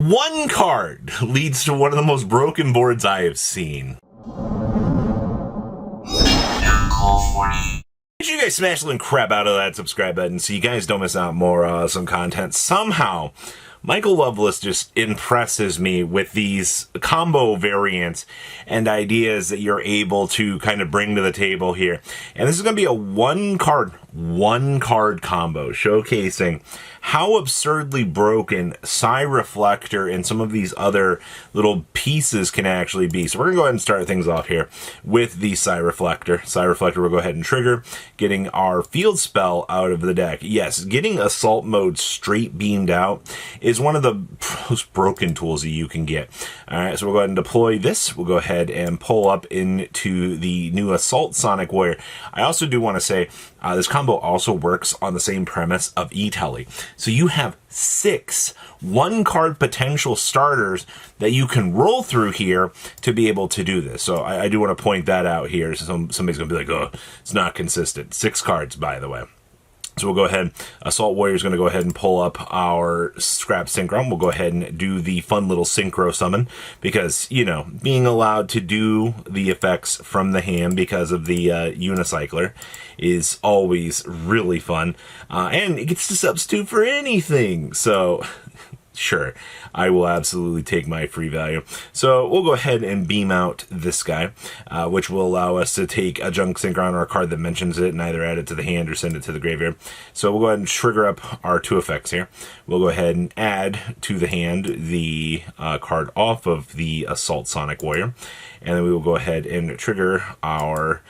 One card leads to one of the most broken boards I have seen. Make sure you guys smash the little crap out of that subscribe button so you guys don't miss out more awesome content. Somehow, Michael Loveless just impresses me with these combo variants and ideas that you're able to kind of bring to the table here. And this is going to be a one card combo showcasing how absurdly broken Psi Reflector and some of these other little pieces can actually be. So we're going to go ahead and start things off here with the Psi Reflector. Psi Reflector will go ahead and trigger, getting our field spell out of the deck. Yes, getting Assault Mode straight beamed out is one of the most broken tools that you can get. Alright, so we'll go ahead and deploy this. We'll go ahead and pull up into the new Assault Sonic Warrior. I also do want to say, this combo also works on the same premise of E-Telly. So you have 6 one-card potential starters that you can roll through here to be able to do this. So I do want to point that out here. So somebody's going to be like, oh, it's not consistent. 6 cards, by the way. So we'll go ahead, Assault Warrior is going to go ahead and pull up our Scrap Synchro. We'll go ahead and do the fun little Synchro summon because, you know, being allowed to do the effects from the hand because of the Unicycler is always really fun. And it gets to substitute for anything. So sure, I will absolutely take my free value. So we'll go ahead and beam out this guy, which will allow us to take a Junk Synchron or a card that mentions it and either add it to the hand or send it to the graveyard. So we'll go ahead and trigger up our 2 effects here. We'll go ahead and add to the hand the card off of the Assault Sonic Warrior. And then we will go ahead and trigger our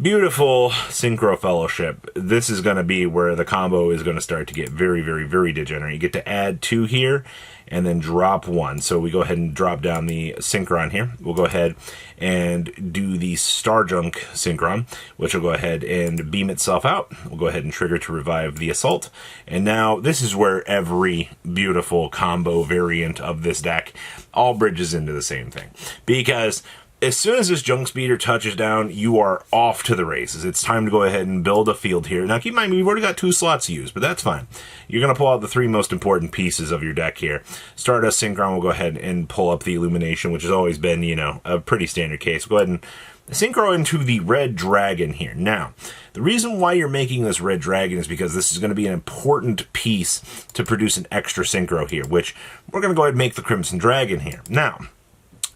beautiful Synchro Fellowship. This is going to be where the combo is going to start to get very, very, very degenerate. You get to add 2 here and then drop 1. So we go ahead and drop down the Synchron here. We'll go ahead and do the Star Junk Synchron, which will go ahead and beam itself out. We'll go ahead and trigger to revive the Assault. And now this is where every beautiful combo variant of this deck all bridges into the same thing. Because as soon as this Junk Speeder touches down, you are off to the races. It's time to go ahead and build a field here. Now, keep in mind, we've already got 2 slots to use, but that's fine. You're going to pull out the 3 most important pieces of your deck here. Stardust Synchron will go ahead and pull up the Illumination, which has always been, you know, a pretty standard case. Go ahead and Synchro into the Red Dragon here. Now, the reason why you're making this Red Dragon is because this is going to be an important piece to produce an extra Synchro here, which we're going to go ahead and make the Crimson Dragon here. Now,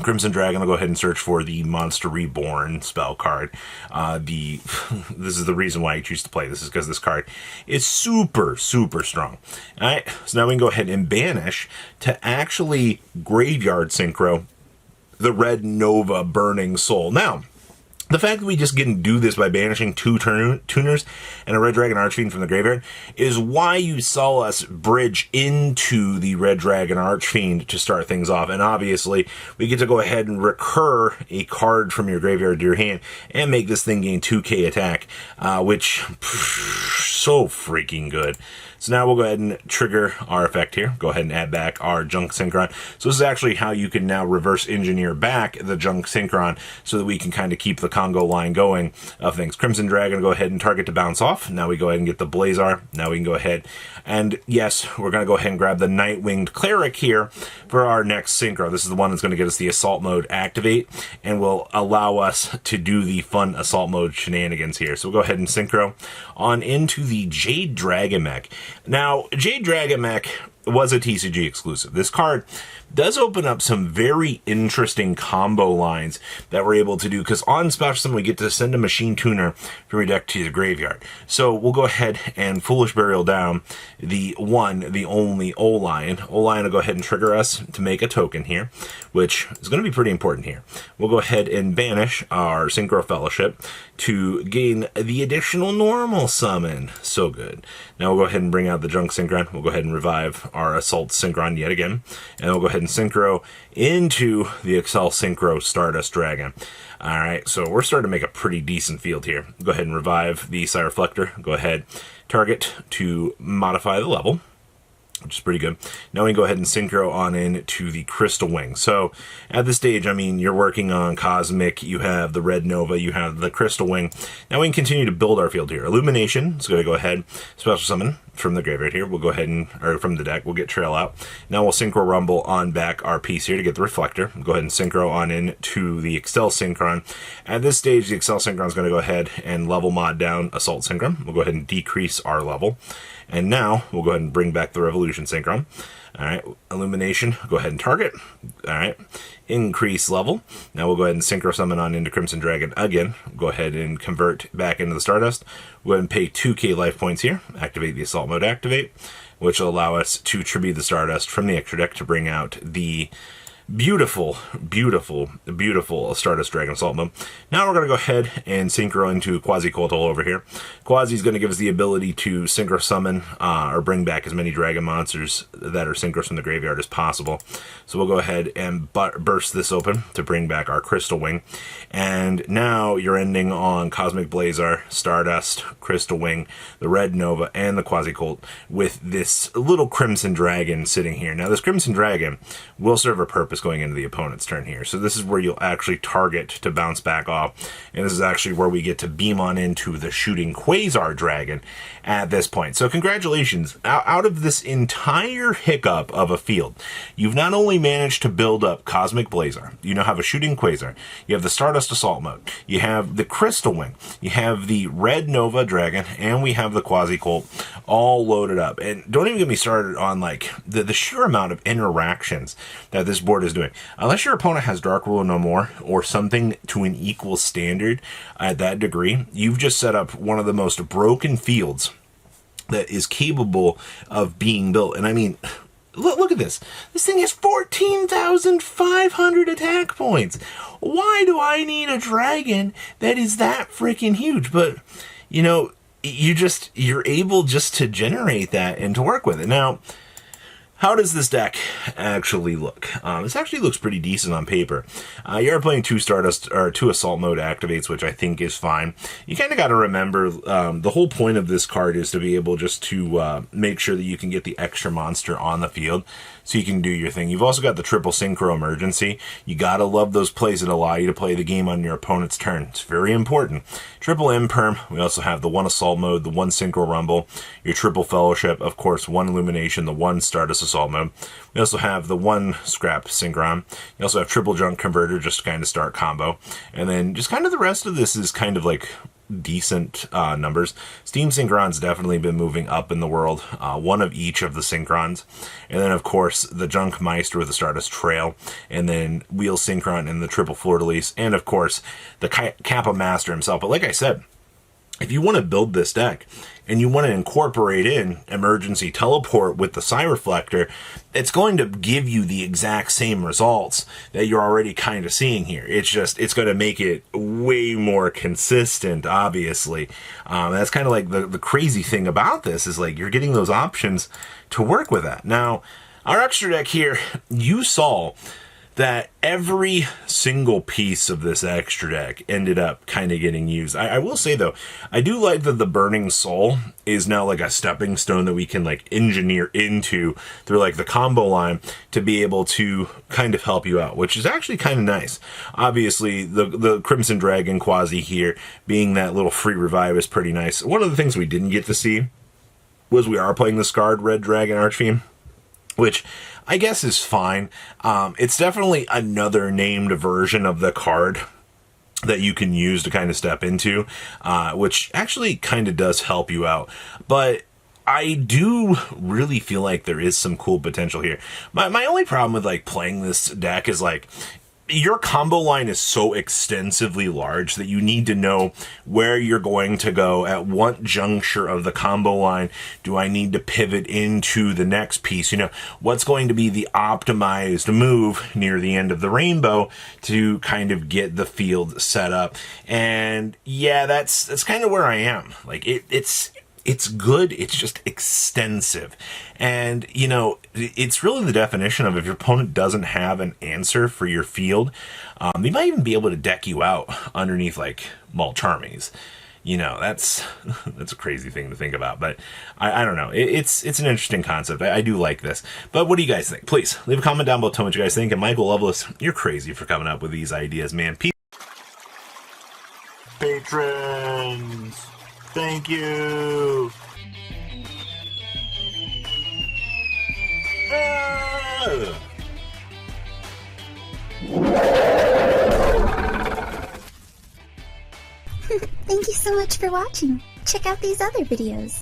Crimson Dragon will go ahead and search for the Monster Reborn spell card. This is the reason why I choose to play this, is because this card is super, super strong. Alright, so now we can go ahead and banish to actually Graveyard Synchro the Red Nova Burning Soul. Now, the fact that we just can do this by banishing 2 tuners and a Red Dragon Archfiend from the graveyard is why you saw us bridge into the Red Dragon Archfiend to start things off. And obviously, we get to go ahead and recur a card from your graveyard to your hand and make this thing gain 2k attack, which, so freaking good. So now we'll go ahead and trigger our effect here. Go ahead and add back our Junk Synchron. So this is actually how you can now reverse engineer back the Junk Synchron so that we can kind of keep the Congo line going of things. Crimson Dragon, go ahead and target to bounce off. Now we go ahead and get the Blazar. Now we can go ahead and, yes, we're going to go ahead and grab the Night-Winged Cleric here for our next Synchro. This is the one that's going to get us the Assault Mode activate and will allow us to do the fun Assault Mode shenanigans here. So we'll go ahead and Synchro on into the Jade Dragon Mech. Now, Jade Dragon Mech was a TCG exclusive. This card does open up some very interesting combo lines that we're able to do, because on Special Summon we get to send a Machine Tuner from your deck to the graveyard. So we'll go ahead and Foolish Burial down the only O-Lion. O-Lion will go ahead and trigger us to make a token here, which is going to be pretty important here. We'll go ahead and banish our Synchro Fellowship to gain the additional normal summon. So good. Now we'll go ahead and bring out the Junk Synchron. We'll go ahead and revive our Assault Synchron yet again. And we'll go ahead and Synchro into the Excel Synchro Stardust Dragon. Alright, so we're starting to make a pretty decent field here. Go ahead and revive the Psi Reflector. Go ahead, target to modify the level. which is pretty good. Now we can go ahead and synchro on in to the Crystal Wing. So at this stage, I mean, you're working on Cosmic, you have the Red Nova, you have the Crystal Wing. Now we can continue to build our field here. Illumination is going to go ahead, special summon from the graveyard here. We'll go ahead and, or from the deck, we'll get Trail out. Now we'll Synchro Rumble on back our piece here to get the Reflector. We'll go ahead and Synchro on in to the Excel Synchron. At this stage, the Excel Synchron is going to go ahead and level mod down Assault Synchron. We'll go ahead and decrease our level. And now we'll go ahead and bring back the Revolution Synchron. All right, Illumination, go ahead and target. All right, increase level. Now we'll go ahead and Synchro Summon on into Crimson Dragon again. Go ahead and convert back into the Stardust. We'll go ahead and pay 2k life points here. Activate the Assault Mode Activate, which will allow us to tribute the Stardust from the extra deck to bring out the beautiful, beautiful, beautiful Stardust Dragon Assault Mode. Now we're going to go ahead and Synchro into Quasi-Coltol over here. Quasi is going to give us the ability to Synchro Summon or bring back as many Dragon monsters that are Synchros from the graveyard as possible. So we'll go ahead and burst this open to bring back our Crystal Wing. And now you're ending on Cosmic Blazar, Stardust, Crystal Wing, the Red Nova, and the Quasi-Colt with this little Crimson Dragon sitting here. Now this Crimson Dragon will serve a purpose going into the opponent's turn here. So this is where you'll actually target to bounce back off. And this is actually where we get to beam on into the shooting Quasar Dragon at this point. So congratulations. Out of this entire hiccup of a field, you've not only managed to build up Cosmic Blazar, you now have a shooting Quasar, you have the Stardust Assault Mode, you have the Crystal Wing, you have the Red Nova Dragon, and we have the Quasi-Colt all loaded up. And don't even get me started on like the sheer amount of interactions that this board is doing. Unless your opponent has Dark Rule No More or something to an equal standard at that degree, you've just set up one of the most broken fields that is capable of being built. And I mean, look at this. This thing has 14,500 attack points. Why do I need a dragon that is that freaking huge? But, you know, you're able just to generate that and to work with it. Now, how does this deck actually look? This actually looks pretty decent on paper. You are playing 2 Stardust or 2 Assault Mode activates, which I think is fine. You kind of got to remember the whole point of this card is to be able just to make sure that you can get the extra monster on the field so you can do your thing. You've also got the triple Synchro Emergency. You got to love those plays that allow you to play the game on your opponent's turn. It's very important. Triple Imperm. We also have the 1 Assault Mode, the 1 Synchro Rumble, your triple Fellowship, of course, 1 Illumination, the 1 Stardust Assault Mode. We also have the 1 Scrap Synchron. You also have triple Junk Converter just to kind of start combo. And then just kind of the rest of this is kind of like decent numbers. Steam Synchron's definitely been moving up in the world. 1 of each of the Synchrons. And then, of course, the Junk Meister with the Stardust Trail. And then Wheel Synchron and the triple Fleur de Lis. And, of course, the Kappa Master himself. But like I said, if you want to build this deck and you want to incorporate in Emergency Teleport with the Reflector, it's going to give you the exact same results that you're already kind of seeing here. It's just, it's going to make it way more consistent, obviously. That's kind of like the crazy thing about this is like you're getting those options to work with that. Now, our extra deck here, you saw that every single piece of this extra deck ended up kind of getting used. I will say, though, I do like that the Burning Soul is now like a stepping stone that we can like engineer into through like the combo line to be able to kind of help you out, which is actually kind of nice. Obviously, the Crimson Dragon Quasi here being that little free revive is pretty nice. One of the things we didn't get to see was we are playing the Scarred Red Dragon Archfiend, which I guess is fine. It's definitely another named version of the card that you can use to kind of step into, which actually kind of does help you out. But I do really feel like there is some cool potential here. My only problem with like playing this deck is like, your combo line is so extensively large that you need to know where you're going to go at what juncture of the combo line. Do I need to pivot into the next piece? You know, what's going to be the optimized move near the end of the rainbow to kind of get the field set up? And yeah, that's kind of where I am. Like it's good, it's just extensive. And, you know, it's really the definition of if your opponent doesn't have an answer for your field, they might even be able to deck you out underneath, like, Mulch Armies. You know, that's a crazy thing to think about, but I don't know. It's an interesting concept. I do like this. But what do you guys think? Please leave a comment down below. Tell me what you guys think. And Michael Loveless, you're crazy for coming up with these ideas, man. Patrons, thank you. Thank you so much for watching. Check out these other videos.